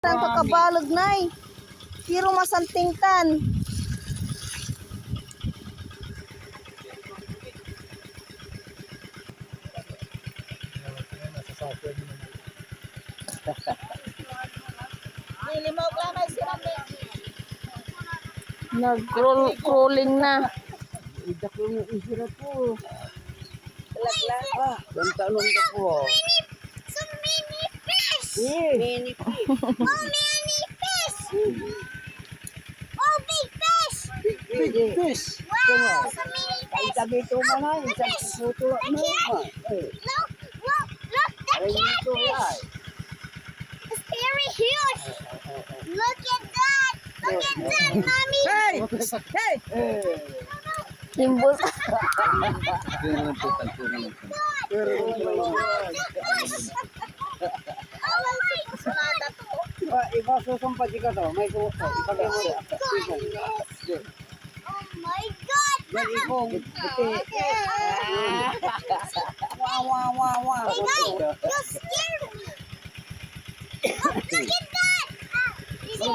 Ang kakabalog nay. Pero masantingtan. Nag-crawling na. Idak yung isira po. Yung talong na po. So many fish! Many fish. Oh, many fish! Oh, big fish! Big fish. Wow, so many fish! Tabi ito man ay. Isang suto na. Look, look, the catfish! It's very huge! Look at that! Look at that, mommy! Hey! Hey! Timbos. Iba susumpa ka to. May kuko. Ipagay mo rin. Oh my God! Yan ikong. Hey guys, you scared me! Oh, look at that! It's a